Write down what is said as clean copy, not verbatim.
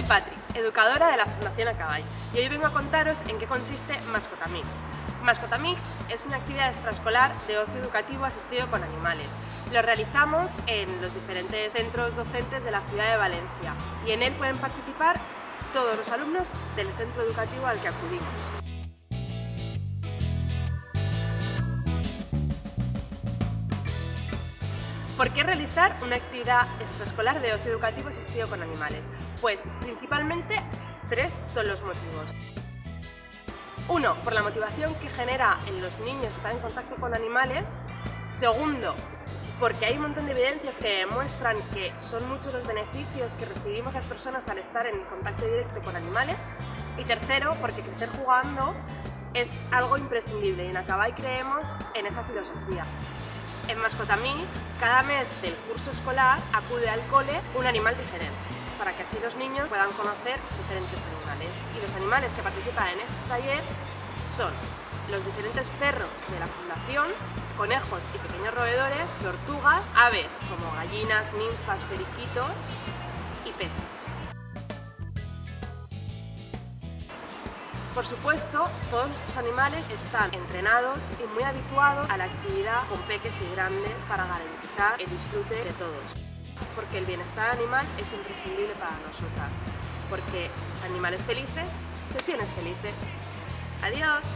Patri, educadora de la Fundación Acabay, y hoy vengo a contaros en qué consiste Mascotamix. Mascotamix es una actividad extraescolar de ocio educativo asistido con animales. Lo realizamos en los diferentes centros docentes de la ciudad de Valencia y en él pueden participar todos los alumnos del centro educativo al que acudimos. ¿Por qué realizar una actividad extraescolar de ocio educativo asistido con animales? Pues principalmente tres son los motivos. Uno, por la motivación que genera en los niños estar en contacto con animales. Segundo, porque hay un montón de evidencias que demuestran que son muchos los beneficios que recibimos las personas al estar en contacto directo con animales. Y tercero, porque crecer jugando es algo imprescindible y en Acabay creemos en esa filosofía. En Mascotamix, cada mes del curso escolar acude al cole un animal diferente, para que así los niños puedan conocer diferentes animales. Y los animales que participan en este taller son los diferentes perros de la fundación, conejos y pequeños roedores, tortugas, aves como gallinas, ninfas, periquitos y peces. Por supuesto, todos estos animales están entrenados y muy habituados a la actividad con peques y grandes para garantizar el disfrute de todos. Porque el bienestar animal es imprescindible para nosotras. Porque animales felices, sesiones felices. ¡Adiós!